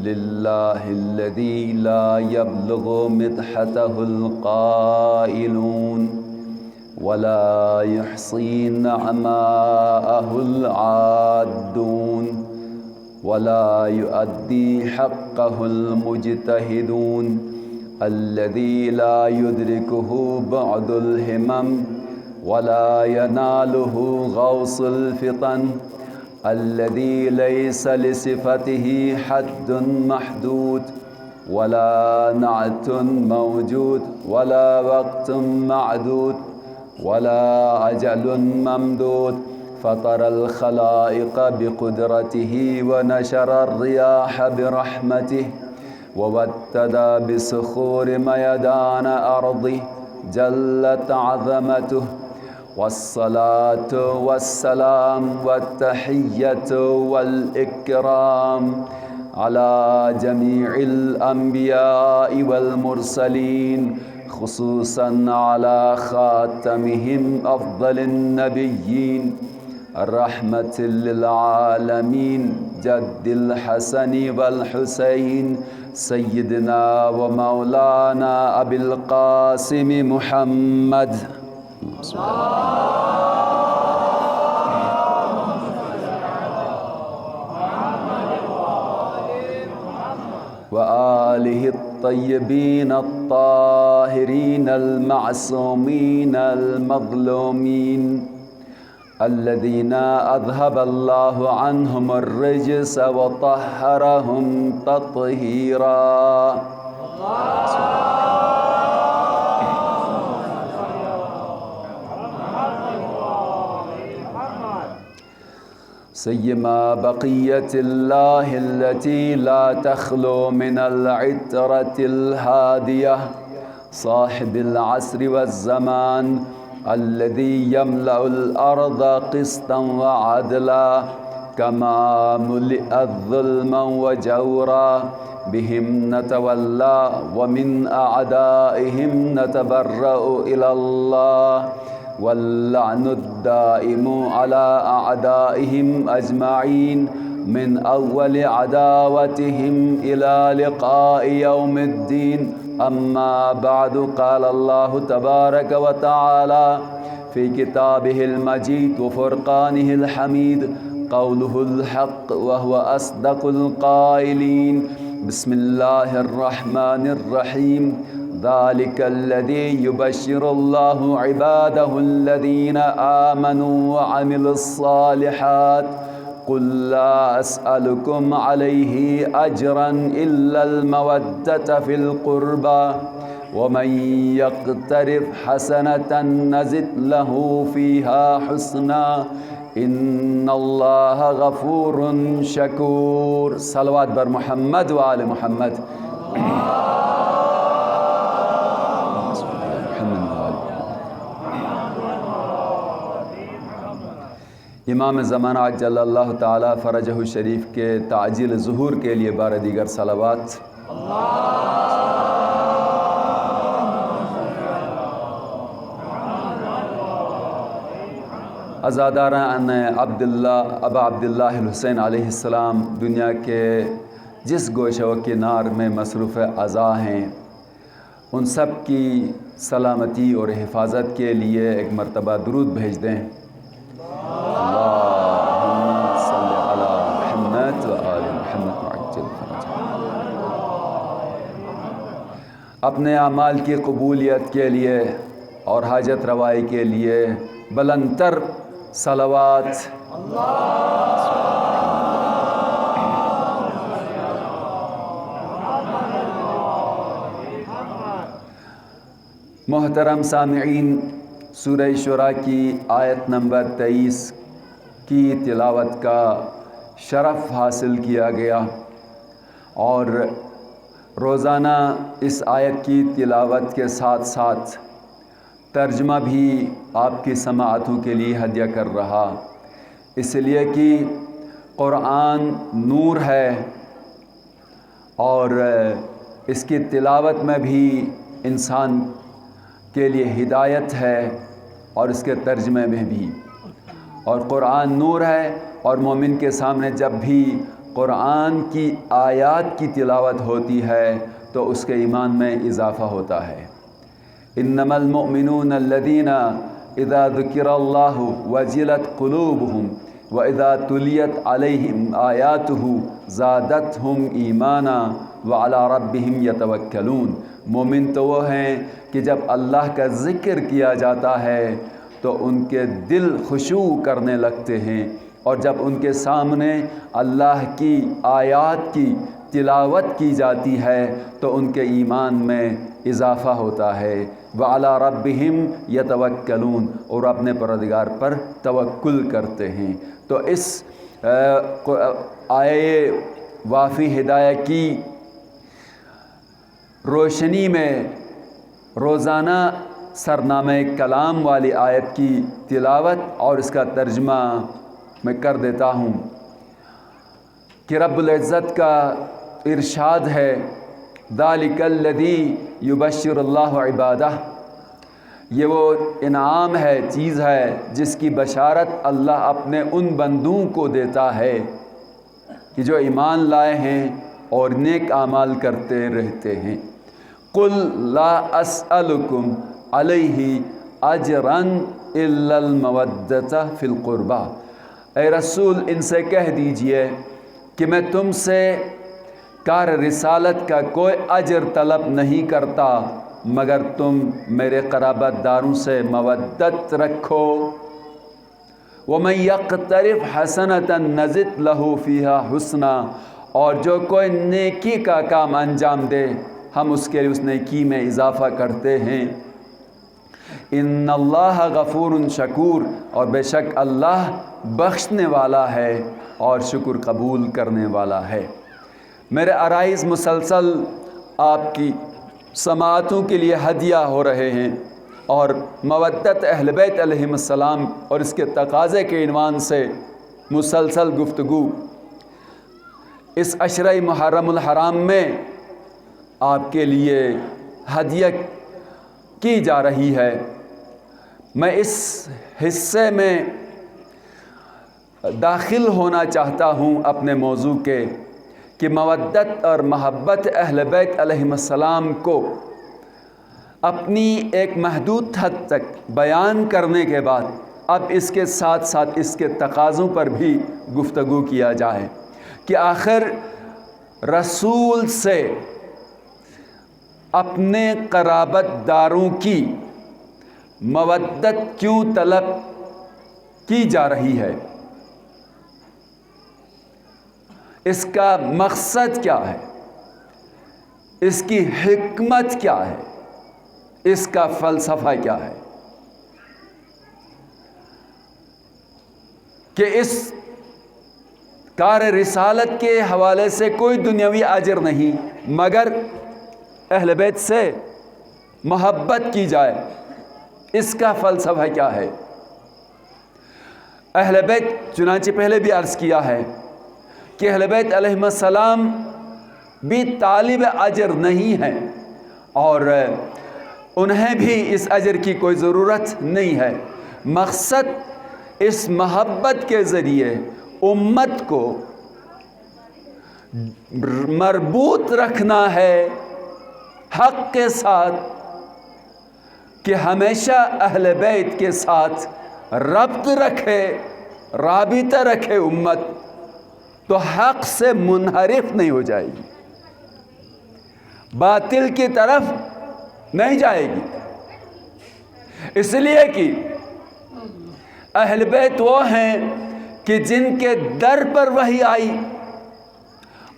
لله الذي لا يبلغ مدحته القائلون ولا يحصي نعماءه العادون ولا يؤدي حقه المجتهدون الذي لا يدركه بعد الهمم ولا يناله غوص الفطن الذي ليس لصفته حد محدود ولا نعت موجود ولا وقت معدود ولا أجل ممدود فطر الخلائق بقدرته ونشر الرياح برحمته ووتد بصخور ميدان أرضه جلت عظمته والصلاة والسلام والتحية والإكرام على جميع الأنبياء والمرسلين خصوصا على خاتمهم أفضل النبيين الرحمة للعالمين جد الحسن والحسين سيدنا ومولانا أبي القاسم محمد وآله الطيبين الطاهرين المعصومين المظلومين الذين أذهب الله عنهم الرجس وطهرهم تطهيرا سيما بقية الله التي لا تخلو من العترة الهادية صاحب العصر والزمان الذي يملأ الأرض قسطا وعدلا كما ملئت ظلما وجورا بهم نتولى ومن أعدائهم نتبرأ إلى الله واللعن الدائم على أعدائهم أجمعين من أول عداوتهم إلى لقاء يوم الدين أما بعد قال الله تبارك وتعالى في كتابه المجيد وفرقانه الحميد قوله الحق وهو أصدق القائلين بسم الله الرحمن الرحيم ذلك الذي يبشر الله عباده الذين آمنوا وعملوا الصالحات قل لا أسألكم عليه أجرا إلا المودة في القربى ومن يقترف حسنة نزد له فيها حسنا إن الله غفور شكور صلوات بر محمد وآل محمد امام زمانہ عجل اللہ تعالی فرجہ الشریف کے تعجیل ظہور کے لیے بار دیگر صلوات ازاداران ابا عبداللہ الحسین علیہ السلام دنیا کے جس گوشہ و کنار میں مصروف عزا ہیں ان سب کی سلامتی اور حفاظت کے لیے ایک مرتبہ درود بھیج دیں اپنے اعمال کی قبولیت کے لیے اور حاجت روائی کے لیے بلند تر صلوات محترم سامعین، سورہ شعراء کی آیت نمبر 23 کی تلاوت کا شرف حاصل کیا گیا اور روزانہ اس آیت کی تلاوت کے ساتھ ساتھ ترجمہ بھی آپ کی سماعتوں کے لیے ہدیہ کر رہا، اس لیے کہ قرآن نور ہے اور اس کی تلاوت میں بھی انسان کے لیے ہدایت ہے اور اس کے ترجمے میں بھی، اور قرآن نور ہے اور مومن کے سامنے جب بھی قرآن کی آیات کی تلاوت ہوتی ہے تو اس کے ایمان میں اضافہ ہوتا ہے۔ انما المؤمنون الذین اذا ذکر اللہ وجلت قلوبہم وَإِذَا تُلِيَتْ عَلَيْهِمْ آيَاتُهُ زَادَتْهُمْ إِيمَانًا وَعَلَىٰ رَبِّهِمْ يَتَوَكَّلُونَ۔ مومن تو وہ ہیں کہ جب اللہ کا ذکر کیا جاتا ہے تو ان کے دل خشوع کرنے لگتے ہیں، اور جب ان کے سامنے اللہ کی آیات کی تلاوت کی جاتی ہے تو ان کے ایمان میں اضافہ ہوتا ہے۔ وَعَلَىٰ رَبِّهِمْ يَتَوَكَّلُونَ، اور اپنے پروردگار پر توکل کرتے ہیں۔ تو اس آیے وافی ہدایہ کی روشنی میں روزانہ سرنامہ کلام والی آیت کی تلاوت اور اس کا ترجمہ میں کر دیتا ہوں کہ رب العزت کا ارشاد ہے، ذَلِكَ الَّذِي يُبَشِّرُ اللَّهُ عِبَادَهُ، یہ وہ انعام ہے، چیز ہے جس کی بشارت اللہ اپنے ان بندوں کو دیتا ہے کہ جو ایمان لائے ہیں اور نیک اعمال کرتے رہتے ہیں۔ قُلْ لَا أَسْأَلُكُمْ عَلَيْهِ أَجْرًا إِلَّا الْمَوَدَّةَ فِي الْقُرْبَى، اے رسول ان سے کہہ دیجئے کہ میں تم سے کار رسالت کا کوئی اجر طلب نہیں کرتا مگر تم میرے قرابت داروں سے مودت رکھو۔ وَمَن يَقْتَرِفْ حَسَنَةً نَزِدْ لَهُ فِيهَا حُسْنًا، اور جو کوئی نیکی کا کام انجام دے ہم اس کے لیے اس نیکی میں اضافہ کرتے ہیں۔ ان اللہ غفور شکور، اور بے شک اللہ بخشنے والا ہے اور شکر قبول کرنے والا ہے۔ میرے عرائض مسلسل آپ کی سماعتوں کے لیے ہدیہ ہو رہے ہیں، اور مودت اہل بیت علیہم السلام اور اس کے تقاضے کے عنوان سے مسلسل گفتگو اس عشرہ محرم الحرام میں آپ کے لیے ہدیہ کی جا رہی ہے۔ میں اس حصے میں داخل ہونا چاہتا ہوں اپنے موضوع کے کہ مودت اور محبت اہل بیت علیہم السلام کو اپنی ایک محدود حد تک بیان کرنے کے بعد اب اس کے ساتھ ساتھ اس کے تقاضوں پر بھی گفتگو کیا جائے کہ آخر رسول سے اپنے قرابت داروں کی مودت کیوں طلب کی جا رہی ہے، اس کا مقصد کیا ہے، اس کی حکمت کیا ہے، اس کا فلسفہ کیا ہے کہ اس کار رسالت کے حوالے سے کوئی دنیاوی اجر نہیں مگر اہل بیت سے محبت کی جائے۔ اس کا فلسفہ کیا ہے؟ اہل بیت، چنانچہ پہلے بھی عرض کیا ہے کہ اہل بیت علیہ السلام بھی طالب اجر نہیں ہیں اور انہیں بھی اس اجر کی کوئی ضرورت نہیں ہے۔ مقصد اس محبت کے ذریعے امت کو مربوط رکھنا ہے حق کے ساتھ، کہ ہمیشہ اہل بیت کے ساتھ ربط رکھے، رابطہ رکھے امت، تو حق سے منحرف نہیں ہو جائے گی، باطل کی طرف نہیں جائے گی۔ اس لیے کہ اہل بیت وہ ہیں کہ جن کے در پر وحی آئی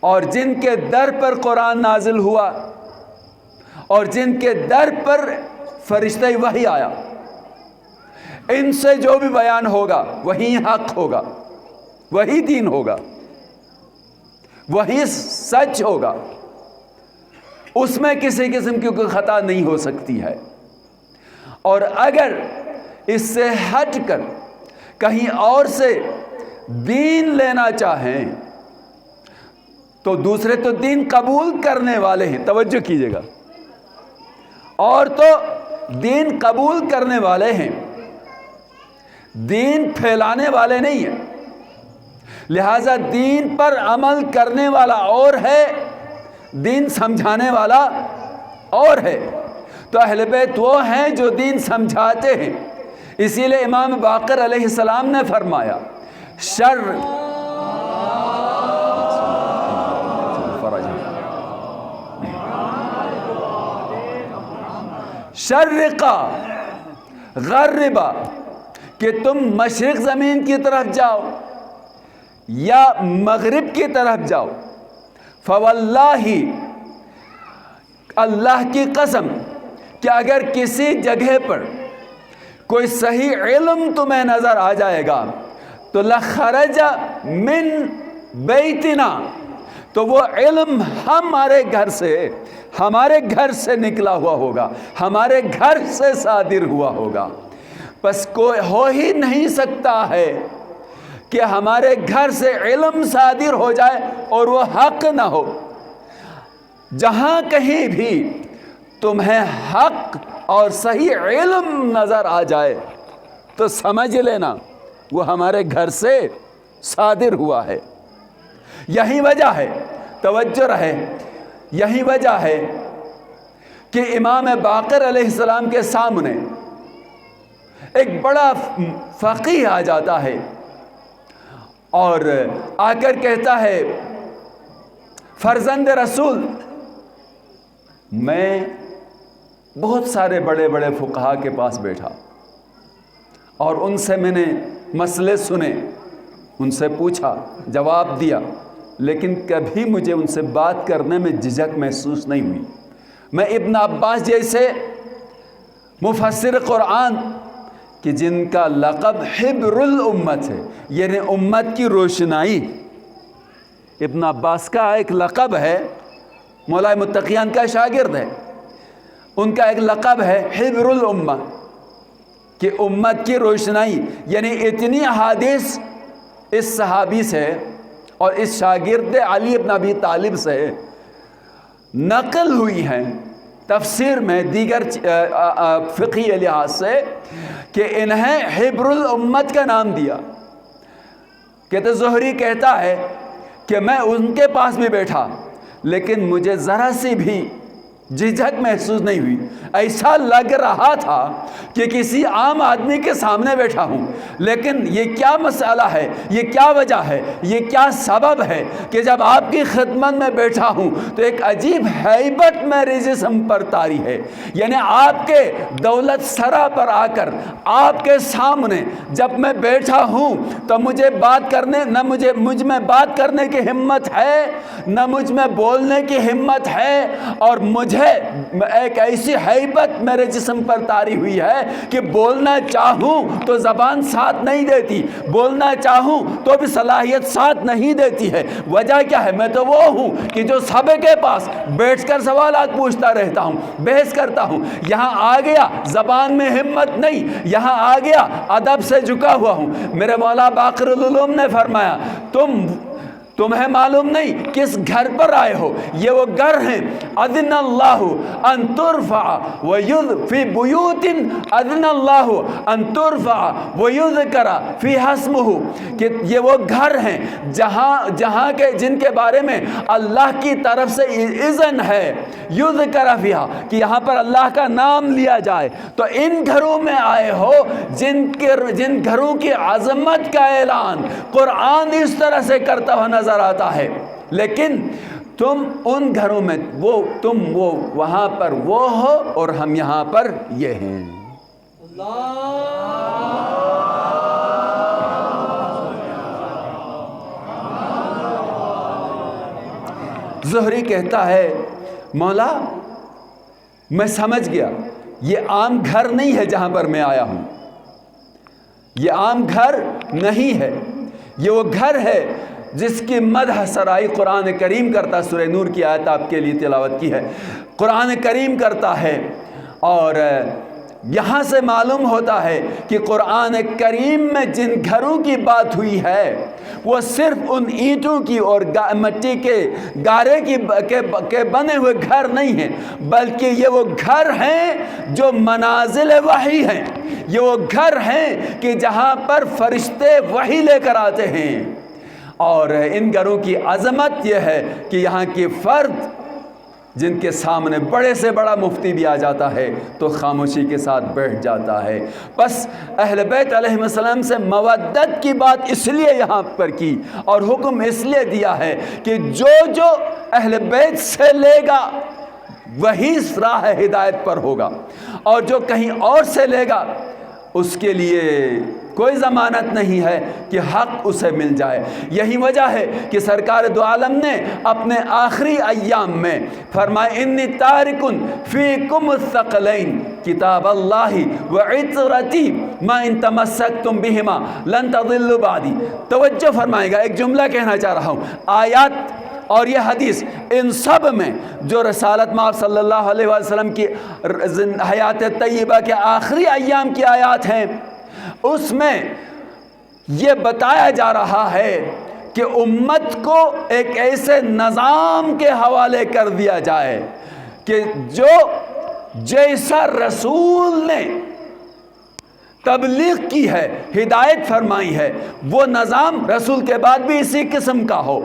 اور جن کے در پر قرآن نازل ہوا اور جن کے در پر فرشتہ وحی آیا، ان سے جو بھی بیان ہوگا وہی حق ہوگا، وہی دین ہوگا، وہی سچ ہوگا، اس میں کسی قسم کی کوئی خطا نہیں ہو سکتی ہے۔ اور اگر اس سے ہٹ کر کہیں اور سے دین لینا چاہیں تو دوسرے تو دین قبول کرنے والے ہیں، توجہ کیجئے گا، اور تو دین قبول کرنے والے ہیں، دین پھیلانے والے نہیں ہیں۔ لہذا دین پر عمل کرنے والا اور ہے، دین سمجھانے والا اور ہے۔ تو اہل بیت وہ ہیں جو دین سمجھاتے ہیں۔ اسی لیے امام باقر علیہ السلام نے فرمایا شرقا غربا، کہ تم مشرق زمین کی طرف جاؤ یا مغرب کی طرف جاؤ، فواللہ، اللہ کی قسم کہ اگر کسی جگہ پر کوئی صحیح علم تمہیں نظر آ جائے گا تو لخرج من بیتنا، تو وہ علم ہمارے گھر سے نکلا ہوا ہوگا، ہمارے گھر سے صادر ہوا ہوگا۔ بس کوئی ہو ہی نہیں سکتا ہے کہ ہمارے گھر سے علم صادر ہو جائے اور وہ حق نہ ہو۔ جہاں کہیں بھی تمہیں حق اور صحیح علم نظر آ جائے تو سمجھ لینا وہ ہمارے گھر سے صادر ہوا ہے۔ یہی وجہ ہے، توجہ رہے، یہی وجہ ہے کہ امام باقر علیہ السلام کے سامنے ایک بڑا فقیہ آ جاتا ہے اور آ کر کہتا ہے فرزند رسول، میں بہت سارے بڑے بڑے فقہا کے پاس بیٹھا اور ان سے میں نے مسئلے سنے، ان سے پوچھا، جواب دیا، لیکن کبھی مجھے ان سے بات کرنے میں جھجک محسوس نہیں ہوئی۔ میں ابن عباس جیسے مفسر قرآن کہ جن کا لقب حبر الامت ہے، یعنی امت کی روشنائی، ابن عباس کا ایک لقب ہے، مولا متقیان کا شاگرد ہے، ان کا ایک لقب ہے حبر الامہ، کہ امت کی روشنائی، یعنی اتنی احادیث اس صحابی سے اور اس شاگرد علی بن ابی طالب سے نقل ہوئی ہیں تفسیر میں، دیگر فقہی لحاظ سے، کہ انہیں حبر الامت کا نام دیا۔ کہتے زہری کہتا ہے کہ میں ان کے پاس بھی بیٹھا لیکن مجھے ذرا سی بھی جھجک محسوس نہیں ہوئی، ایسا لگ رہا تھا کہ کسی عام آدمی کے سامنے بیٹھا ہوں۔ لیکن یہ کیا مسئلہ ہے، یہ کیا وجہ ہے، یہ کیا سبب ہے کہ جب آپ کی خدمت میں بیٹھا ہوں تو ایک عجیب ہیبت میرے جسم پر طاری ہے، یعنی آپ کے دولت سرا پر آ کر آپ کے سامنے جب میں بیٹھا ہوں تو مجھے بات کرنے، نہ مجھ میں بات کرنے کی ہمت ہے، نہ مجھ میں بولنے کی ہمت ہے، اور مجھے ایک ایسی ہیبت میرے جسم پر طاری ہوئی ہے کہ بولنا چاہوں تو زبان ساتھ نہیں دیتی، بولنا چاہوں تو بھی صلاحیت ساتھ نہیں دیتی ہے۔ وجہ کیا ہے؟ میں تو وہ ہوں کہ جو سب کے پاس بیٹھ کر سوالات پوچھتا رہتا ہوں، بحث کرتا ہوں، یہاں آ گیا زبان میں ہمت نہیں، یہاں آ گیا ادب سے جھکا ہوا ہوں۔ میرے مولا باقر العلوم نے فرمایا تمہیں معلوم نہیں کس گھر پر آئے ہو، یہ وہ گھر ہیں اذن اللہ ان ترفع فی بیوت اذن اللہ ان ترفع ویذکر فیہا اسمہ، کہ یہ وہ گھر ہیں جہاں کے جن کے بارے میں اللہ کی طرف سے اذن ہے، یذکر فیہا، کہ یہاں پر اللہ کا نام لیا جائے۔ تو ان گھروں میں آئے ہو جن گھروں کی عظمت کا اعلان قرآن اس طرح سے کرتا ہوا نظر آتا ہے، لیکن تم ان گھروں میں تم وہاں پر وہ ہو اور ہم یہاں پر یہ ہیں۔ زہری کہتا ہے مولا میں سمجھ گیا یہ عام گھر نہیں ہے جہاں پر میں آیا ہوں، یہ عام گھر نہیں ہے، یہ وہ گھر ہے جس کی مدح سرائی قرآن کریم کرتا۔ سورہ نور کی آیت آپ کے لیے تلاوت کی ہے، قرآن کریم کرتا ہے، اور یہاں سے معلوم ہوتا ہے کہ قرآن کریم میں جن گھروں کی بات ہوئی ہے وہ صرف ان اینٹوں کی اور مٹی کے گارے کے بنے ہوئے گھر نہیں ہیں، بلکہ یہ وہ گھر ہیں جو منازل وحی ہیں، یہ وہ گھر ہیں کہ جہاں پر فرشتے وحی لے کر آتے ہیں، اور ان گھروں کی عظمت یہ ہے کہ یہاں کے فرد جن کے سامنے بڑے سے بڑا مفتی بھی آ جاتا ہے تو خاموشی کے ساتھ بیٹھ جاتا ہے۔ بس اہل بیت علیہ السلام سے مودت کی بات اس لیے یہاں پر کی اور حکم اس لیے دیا ہے کہ جو اہل بیت سے لے گا وہی راہ ہدایت پر ہوگا، اور جو کہیں اور سے لے گا اس کے لیے کوئی ضمانت نہیں ہے کہ حق اسے مل جائے۔ یہی وجہ ہے کہ سرکار دو عالم نے اپنے آخری ایام میں فرمایا انی تارکن فیکم الثقلین کتاب اللہ وعطرتی ما ان تمسکتم بہما لن تضلوا بعدی۔ توجہ فرمائے گا، ایک جملہ کہنا چاہ رہا ہوں، آیات اور یہ حدیث ان سب میں جو رسالت مآب صلی اللہ علیہ وسلم کی حیات طیبہ کے آخری ایام کی آیات ہیں، اس میں یہ بتایا جا رہا ہے کہ امت کو ایک ایسے نظام کے حوالے کر دیا جائے کہ جو جیسا رسول نے تبلیغ کی ہے، ہدایت فرمائی ہے، وہ نظام رسول کے بعد بھی اسی قسم کا ہو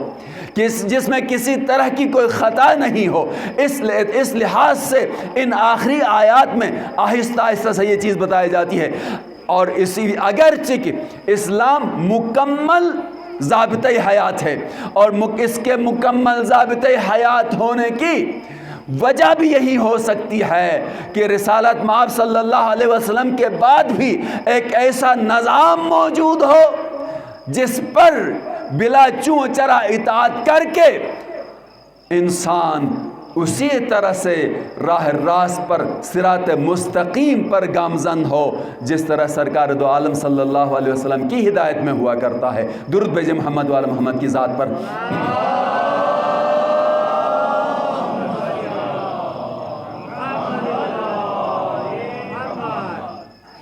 کہ جس میں کسی طرح کی کوئی خطا نہیں ہو۔ اس لحاظ سے ان آخری آیات میں آہستہ آہستہ سے یہ چیز بتائی جاتی ہے، اور اسی اگرچہ کہ اسلام مکمل ضابطۂ حیات ہے، اور اس کے مکمل ضابطۂ حیات ہونے کی وجہ بھی یہی ہو سکتی ہے کہ رسالت مآب صلی اللہ علیہ وسلم کے بعد بھی ایک ایسا نظام موجود ہو جس پر بلا چون چرا اطاعت کر کے انسان اسی طرح سے راہ راست پر صراط مستقیم پر گامزن ہو جس طرح سرکار دو عالم صلی اللہ علیہ وسلم کی ہدایت میں ہوا کرتا ہے۔ درود بھیجیں محمد والا محمد کی ذات پر۔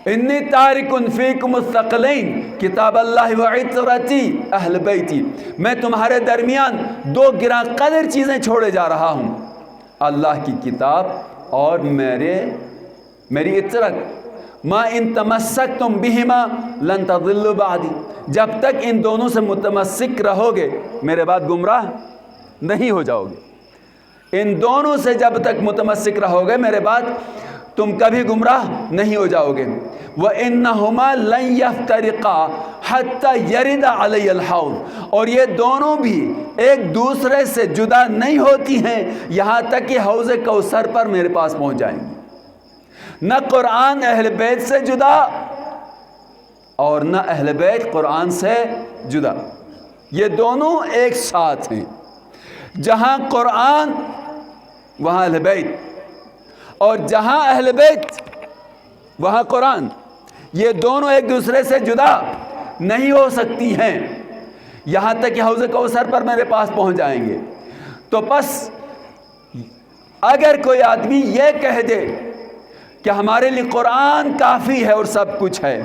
انی تارکن فیکم الثقلین کتاب اللہ وعطرتی اہل بیتی، میں تمہارے درمیان دو گراں قدر چیزیں چھوڑے جا رہا ہوں، اللہ کی کتاب اور میری عطرت۔ ما ان تمسکتم بہما لن تضلوا بعدی، جب تک ان دونوں سے متمسک رہو گے میرے بعد گمراہ نہیں ہو جاؤ گے۔ ان دونوں سے جب تک متمسک رہو گے میرے بعد تم کبھی گمراہ نہیں ہو جاؤ گے۔ وَإِنَّهُمَا لَن يَفْتَرِقَا حَتَّى يَرِدَ عَلَيَّ الْحَوْض، اور یہ دونوں بھی ایک دوسرے سے جدا نہیں ہوتی ہیں یہاں تک کہ حوض کوثر پر میرے پاس پہنچ جائیں گی۔ نہ قرآن اہل بیت سے جدا اور نہ اہل بیت قرآن سے جدا، یہ دونوں ایک ساتھ ہیں۔ جہاں قرآن وہاں اہل بیت، اور جہاں اہل بیت وہاں قرآن، یہ دونوں ایک دوسرے سے جدا نہیں ہو سکتی ہیں یہاں تک کہ حوض کوثر پر میرے پاس پہنچ جائیں گے۔ تو بس اگر کوئی آدمی یہ کہہ دے کہ ہمارے لیے قرآن کافی ہے اور سب کچھ ہے،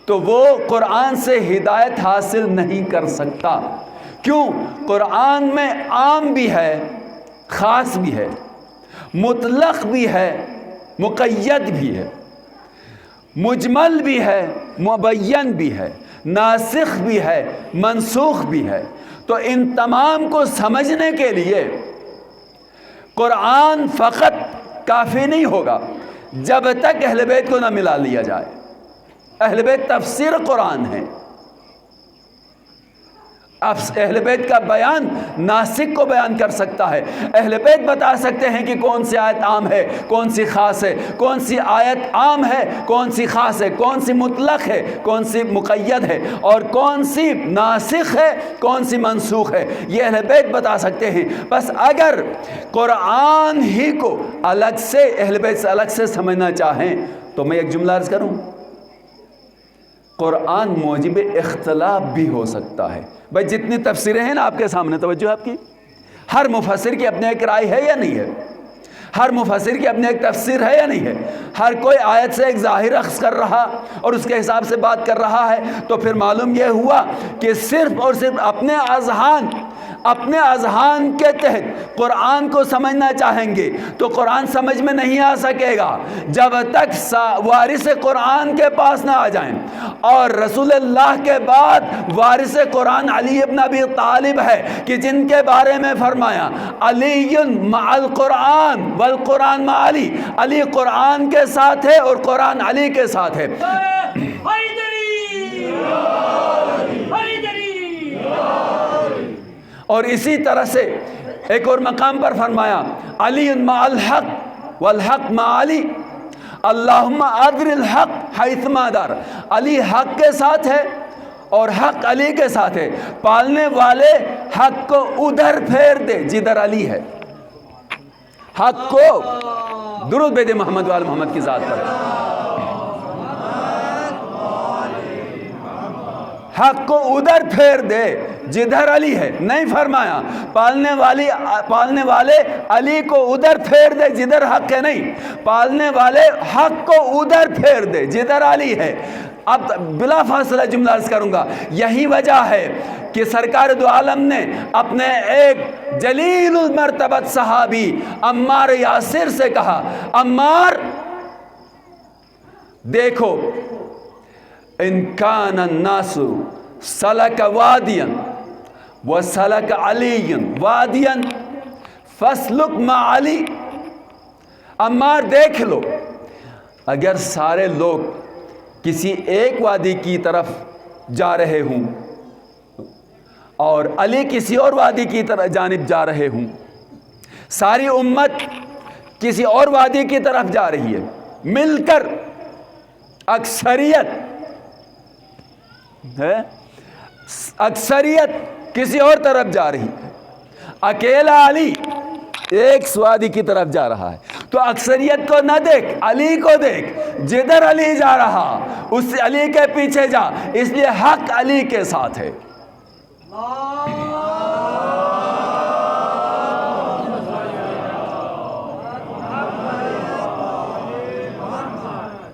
تو وہ قرآن سے ہدایت حاصل نہیں کر سکتا۔ کیوں؟ قرآن میں عام بھی ہے، خاص بھی ہے، مطلق بھی ہے، مقید بھی ہے، مجمل بھی ہے، مبین بھی ہے، ناسخ بھی ہے، منسوخ بھی ہے۔ تو ان تمام کو سمجھنے کے لیے قرآن فقط کافی نہیں ہوگا جب تک اہل بیت کو نہ ملا لیا جائے۔ اہل بیت تفسیر قرآن ہے، اب اہل بیت کا بیان ناسک کو بیان کر سکتا ہے۔ اہل بیت بتا سکتے ہیں کہ کون سی آیت عام ہے، کون سی خاص ہے، کون سی آیت عام ہے، کون سی خاص ہے، کون سی مطلق ہے، کون سی مقید ہے، اور کون سی ناسخ ہے، کون سی منسوخ ہے، یہ اہل بیت بتا سکتے ہیں۔ بس اگر قرآن ہی کو الگ سے اہل بیت سے الگ سے سمجھنا چاہیں تو میں ایک جملہ عرض کروں، قرآن موجب اختلاف بھی ہو سکتا ہے۔ بھائی جتنی تفسیریں ہیں نا آپ کے سامنے، توجہ آپ کی، ہر مفسر کی اپنی ایک رائے ہے یا نہیں ہے؟ ہر مفسر کی اپنی ایک تفسیر ہے یا نہیں ہے؟ ہر کوئی آیت سے ایک ظاہر اخذ کر رہا اور اس کے حساب سے بات کر رہا ہے، تو پھر معلوم یہ ہوا کہ صرف اور صرف اپنے اذہان، اپنے اذہان کے تحت قرآن کو سمجھنا چاہیں گے تو قرآن سمجھ میں نہیں آ سکے گا جب تک وارث قرآن کے پاس نہ آ جائیں. اور رسول اللہ کے بعد وارث قرآن علی ابن ابی طالب ہے کہ جن کے بارے میں فرمایا علی مع القرآن والقرآن مع علی. علی قرآن کے ساتھ ہے اور قرآن علی کے ساتھ ہے. اور اسی طرح سے ایک اور مقام پر فرمایا علی مع الحق والحق مع علی اللہم ادر الحق حیثما دار. علی حق کے ساتھ ہے اور حق علی کے ساتھ ہے. پالنے والے حق کو ادھر پھیر دے جدھر علی ہے. حق کو درود بھیجے محمد وال محمد کی ذات پر. حق کو ادھر پھیر دے جدھر علی ہے. نہیں فرمایا پالنے والے علی کو ادھر پھیر دے جدھر حق ہے. نہیں، پالنے والے حق کو ادھر پھیر دے جدھر علی ہے. اب بلا فاصلہ جملہ عرض کروں گا. یہی وجہ ہے کہ سرکار دو عالم نے اپنے ایک جلیل المرتبت صحابی عمار یاسر سے کہا عمار دیکھو ان کان الناس سلک وادیا وسلک علی وادیا فاسلک مع علی. عمار دیکھ لو اگر سارے لوگ کسی ایک وادی کی طرف جا رہے ہوں اور علی کسی اور وادی کی طرف جانب جا رہے ہوں، ساری امت کسی اور وادی کی طرف جا رہی ہے، مل کر اکثریت کسی اور طرف جا رہی ہے، اکیلا علی ایک وادی کی طرف جا رہا ہے. تو اکثریت کو نہ دیکھ، علی کو دیکھ. جدھر علی جا رہا اس علی کے پیچھے جا. اس لیے حق علی کے ساتھ ہے.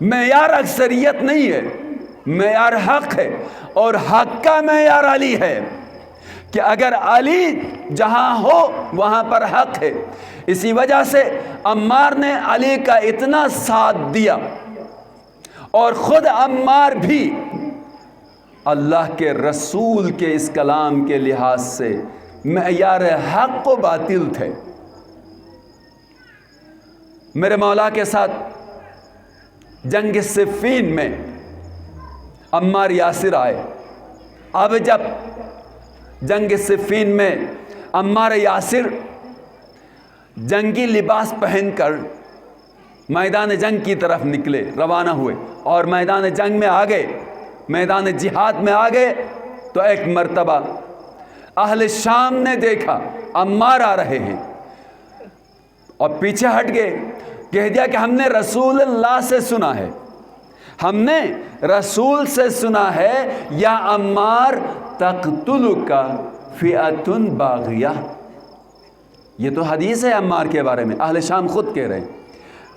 معیار اکثریت نہیں ہے، معیار حق ہے. اور حق کا معیار علی ہے کہ اگر علی جہاں ہو وہاں پر حق ہے. اسی وجہ سے عمار نے علی کا اتنا ساتھ دیا اور خود عمار بھی اللہ کے رسول کے اس کلام کے لحاظ سے معیار حق و باطل تھے. میرے مولا کے ساتھ جنگ صفین میں عمار یاسر آئے. اب جب جنگ صفین میں عمار یاسر جنگی لباس پہن کر میدان جنگ کی طرف نکلے، روانہ ہوئے اور میدان جنگ میں آ گئے، میدان جہاد میں آ گئے، تو ایک مرتبہ اہل شام نے دیکھا عمار آ رہے ہیں اور پیچھے ہٹ گئے. کہہ دیا کہ ہم نے رسول اللہ سے سنا ہے، ہم نے رسول سے سنا ہے یا عمار تقتلک فئۃ باغیہ. یہ تو حدیث ہے عمار کے بارے میں، اہل شام خود کہہ رہے ہیں.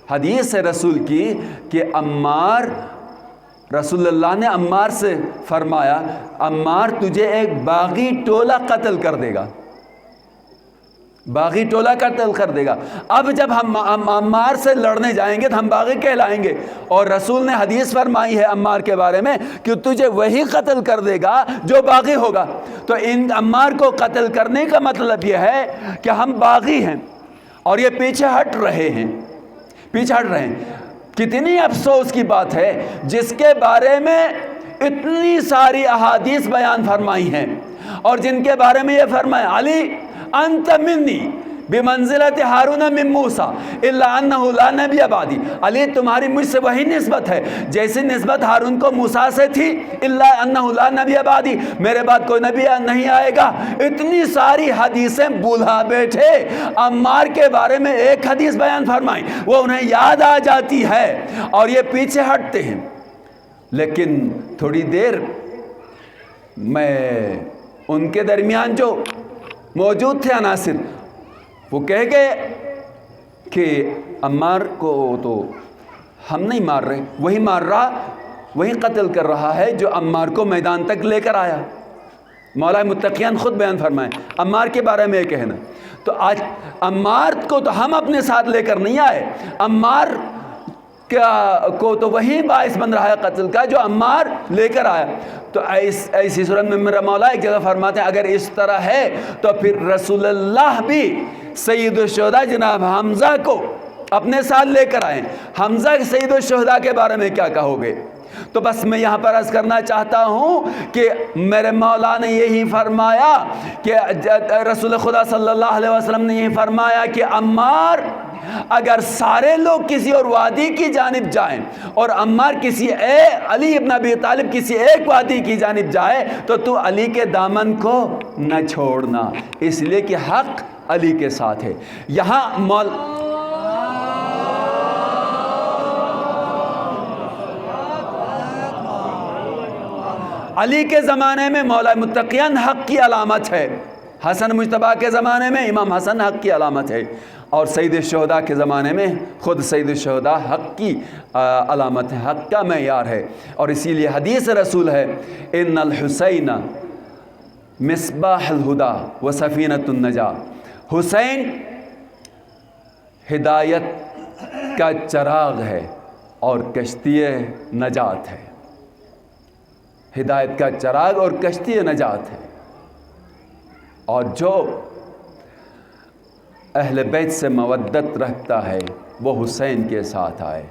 حدیث ہے رسول کی کہ عمار، رسول اللہ نے عمار سے فرمایا عمار تجھے ایک باغی ٹولہ قتل کر دے گا، باغی ٹولہ قتل کر دے گا. اب جب ہم عمار سے لڑنے جائیں گے تو ہم باغی کہلائیں گے. اور رسول نے حدیث فرمائی ہے عمار کے بارے میں کہ تجھے وہی قتل کر دے گا جو باغی ہوگا. تو ان عمار کو قتل کرنے کا مطلب یہ ہے کہ ہم باغی ہیں اور یہ پیچھے ہٹ رہے ہیں، پیچھے ہٹ رہے ہیں. کتنی افسوس کی بات ہے جس کے بارے میں اتنی ساری احادیث بیان فرمائی ہیں اور جن کے بارے میں یہ فرمایا علی انت منی بمنزلت ہارون من موسیٰ الا انہ لا نبی بعدی. علی تمہاری مجھ سے وہی نسبت ہے جیسی نسبت ہارون کو موسیٰ سے تھی، الا انہ لا نبی بعدی، میرے بعد کوئی نبی نہیں آئے گا. اتنی ساری حدیثیں بھولا بیٹھے عمار کے بارے میں ایک حدیث بیان فرمائی، وہ انہیں یاد آ جاتی ہے اور یہ پیچھے ہٹتے ہیں. لیکن تھوڑی دیر میں ان کے درمیان جو موجود تھے عناصر، وہ کہہ گئے کہ عمار کو تو ہم نہیں مار رہے، وہی مار رہا، وہی قتل کر رہا ہے جو عمار کو میدان تک لے کر آیا. مولا متقین خود بیان فرمائیں عمار کے بارے میں یہ کہنا. تو آج عمار کو تو ہم اپنے ساتھ لے کر نہیں آئے، عمار کو تو وہی باعث بن رہا ہے قتل کا جو عمار لے کر آیا. تو ایسی صورت میں میرا مولا ایک جگہ فرماتے ہیں اگر اس طرح ہے تو پھر رسول اللہ بھی سید الشہداء جناب حمزہ کو اپنے ساتھ لے کر آئے. حمزہ سید الشہداء کے بارے میں کیا کہو گے؟ تو بس میں یہاں پر عرض کرنا چاہتا ہوں کہ میرے مولا نے یہی فرمایا کہ رسول خدا صلی اللہ علیہ وسلم نے یہی فرمایا کہ عمار اگر سارے لوگ کسی اور وادی کی جانب جائیں اور عمار علی ابن ابی طالب کسی ایک وادی کی جانب جائے تو علی کے دامن کو نہ چھوڑنا، اس لیے کہ حق علی کے ساتھ ہے. یہاں علی کے زمانے میں مولا متقین حق کی علامت ہے، حسن مجتبیٰ کے زمانے میں امام حسن حق کی علامت ہے، اور سید الشہداء کے زمانے میں خود سید الشہداء حق کی علامت ہے، حق کا معیار ہے. اور اسی لیے حدیث رسول ہے ان الحسین مصباح الہدا و سفینۃ النجاہ، حسین ہدایت کا چراغ ہے اور کشتی نجات ہے. ہدایت کا چراغ اور کشتی نجات ہے. اور جو اہل بیت سے مودت رکھتا ہے وہ حسین کے ساتھ آئے.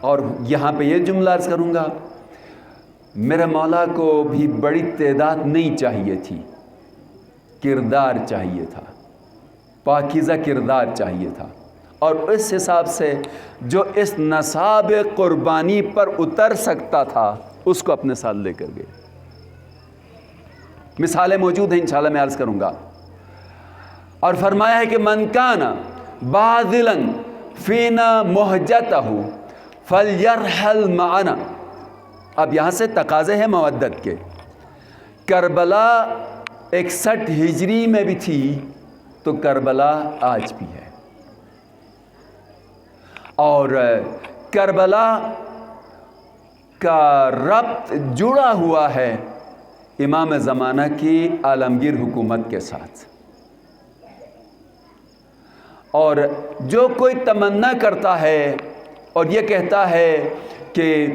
اور یہاں پہ یہ جملہ عرض کروں گا، میرے مولا کو بھی بڑی تعداد نہیں چاہیے تھی، کردار چاہیے تھا، پاکیزہ کردار چاہیے تھا. اور اس حساب سے جو اس نصاب قربانی پر اتر سکتا تھا اس کو اپنے ساتھ لے کر گئے. مثالیں موجود ہیں انشاءاللہ میں عرض کروں گا. اور فرمایا ہے کہ من کان باذلا فینا محجتہ فلیرحل معنا. اب یہاں سے تقاضے ہیں مودت کے. کربلا 61 ہجری میں بھی تھی تو کربلا آج بھی ہے، اور کربلا کا ربط جڑا ہوا ہے امام زمانہ کی عالمگیر حکومت کے ساتھ. اور جو کوئی تمنا کرتا ہے اور یہ کہتا ہے کہ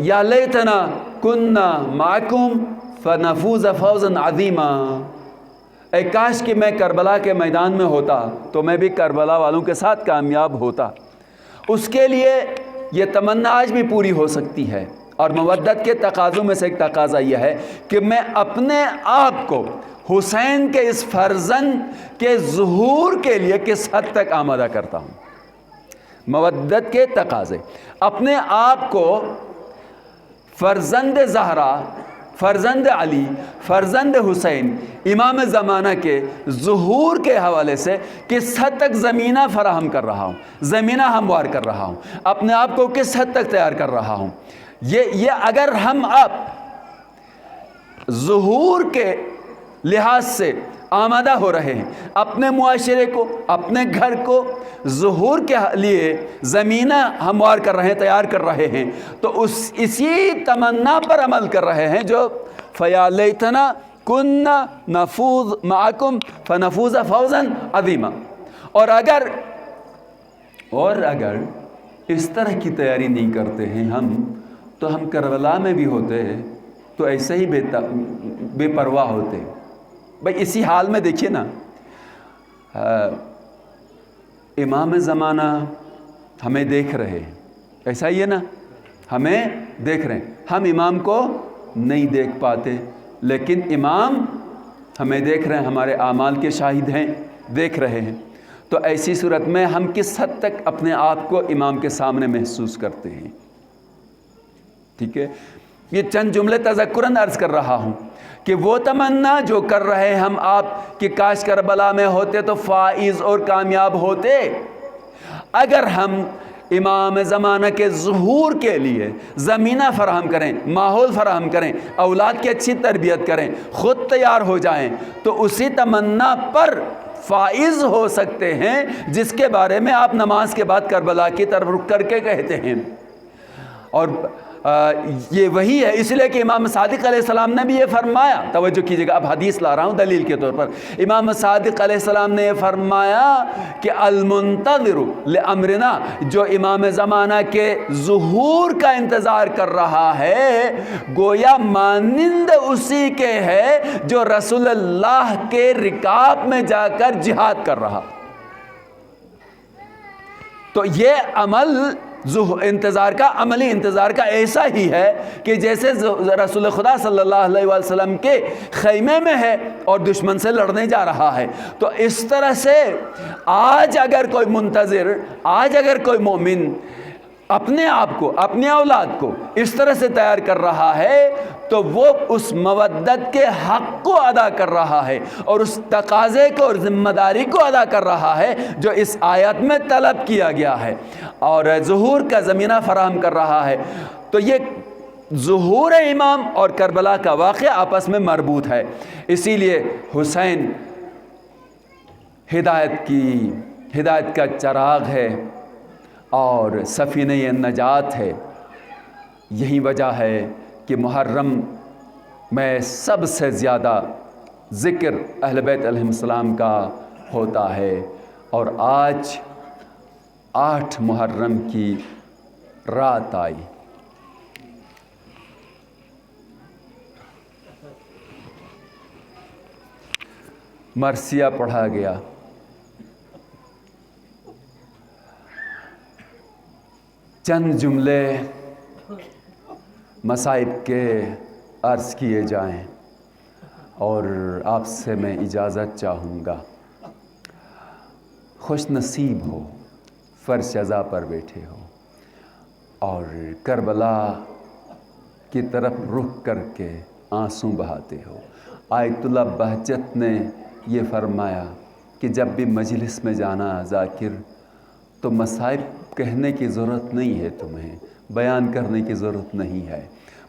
یا لیتنا کننا معکم فنفوز فوزا عظیما، اے کاش کہ میں کربلا کے میدان میں ہوتا تو میں بھی کربلا والوں کے ساتھ کامیاب ہوتا. اس کے لیے یہ تمنا آج بھی پوری ہو سکتی ہے. اور مودت کے تقاضوں میں سے ایک تقاضا یہ ہے کہ میں اپنے آپ کو حسین کے اس فرزند کے ظہور کے لیے کس حد تک آمادہ کرتا ہوں. مودت کے تقاضے، اپنے آپ کو فرزند زہرا، فرزند علی، فرزند حسین، امام زمانہ کے ظہور کے حوالے سے کس حد تک زمینہ فراہم کر رہا ہوں، زمینہ ہموار کر رہا ہوں، اپنے آپ کو کس حد تک تیار کر رہا ہوں. یہ اگر ہم آپ ظہور کے لحاظ سے آمادہ ہو رہے ہیں، اپنے معاشرے کو، اپنے گھر کو ظہور کے لیے زمینہ ہموار کر رہے ہیں، تیار کر رہے ہیں، تو اسی تمنا پر عمل کر رہے ہیں جو فیا لیتنا کننا نفوز معکم فنفوز فوزا عظیما. اور اگر اس طرح کی تیاری نہیں کرتے ہیں ہم، تو ہم کربلا میں بھی ہوتے ہیں تو ایسے ہی بے پرواہ ہوتے. بھائی اسی حال میں دیکھیے نا، امام زمانہ ہمیں دیکھ رہے ہیں، ایسا ہی ہے نا، ہمیں دیکھ رہے ہیں، ہم امام کو نہیں دیکھ پاتے، لیکن امام ہمیں دیکھ رہے ہیں، ہمارے اعمال کے شاہد ہیں، دیکھ رہے ہیں. تو ایسی صورت میں ہم کس حد تک اپنے آپ کو امام کے سامنے محسوس کرتے ہیں. ٹھیک ہے، یہ چند جملے تذکراً عرض کر رہا ہوں کہ وہ تمنا جو کر رہے ہم آپ کہ کاش کربلا میں ہوتے تو فائز اور کامیاب ہوتے. اگر ہم امام زمانہ کے ظہور کے لیے زمینہ فراہم کریں، ماحول فراہم کریں، اولاد کی اچھی تربیت کریں، خود تیار ہو جائیں، تو اسی تمنا پر فائز ہو سکتے ہیں جس کے بارے میں آپ نماز کے بعد کربلا کی طرف رخ کر کے کہتے ہیں. اور یہ وہی ہے، اس لیے کہ امام صادق علیہ السلام نے بھی یہ فرمایا، توجہ کیجیے گا، اب حدیث لا رہا ہوں دلیل کے طور پر۔ امام صادق علیہ السلام نے یہ فرمایا کہ المنتظر لامرنا، جو امام زمانہ کے ظہور کا انتظار کر رہا ہے، گویا مانند اسی کے ہے جو رسول اللہ کے رکاب میں جا کر جہاد کر رہا۔ تو یہ عمل انتظار کا، عملی انتظار کا ایسا ہی ہے کہ جیسے رسول خدا صلی اللہ علیہ وسلم کے خیمے میں ہے اور دشمن سے لڑنے جا رہا ہے۔ تو اس طرح سے آج اگر کوئی منتظر، آج اگر کوئی مومن اپنے آپ کو، اپنی اولاد کو اس طرح سے تیار کر رہا ہے تو وہ اس مودت کے حق کو ادا کر رہا ہے اور اس تقاضے کو اور ذمہ داری کو ادا کر رہا ہے جو اس آیت میں طلب کیا گیا ہے، اور ظہور کا زمینہ فراہم کر رہا ہے۔ تو یہ ظہور امام اور کربلا کا واقعہ آپس میں مربوط ہے، اسی لیے حسین ہدایت کا چراغ ہے اور سفینہ نجات ہے۔ یہی وجہ ہے کہ محرم میں سب سے زیادہ ذکر اہل بیت علیہ السلام کا ہوتا ہے، اور آج 8 محرم کی رات آئی۔ مرثیہ پڑھا گیا، چند جملے مصائب کے عرض کیے جائیں اور آپ سے میں اجازت چاہوں گا۔ خوش نصیب ہو، فرش عزا پر بیٹھے ہو اور کربلا کی طرف رخ کر کے آنسو بہاتے ہو۔ آیت اللہ بہجت نے یہ فرمایا کہ جب بھی مجلس میں جانا ذاکر تو مصائب کہنے کی ضرورت نہیں ہے، تمہیں بیان کرنے کی ضرورت نہیں ہے،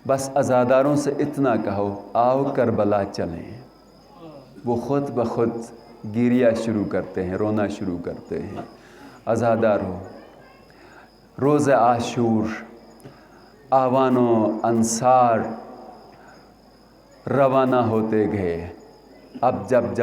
بس عزاداروں سے اتنا کہو آؤ کربلا چلیں۔ وہ خود بخود گریہ شروع کرتے ہیں، رونا شروع کرتے ہیں۔ عزاداروں، روز عاشور اعوان و انصار روانہ ہوتے گئے، اب جب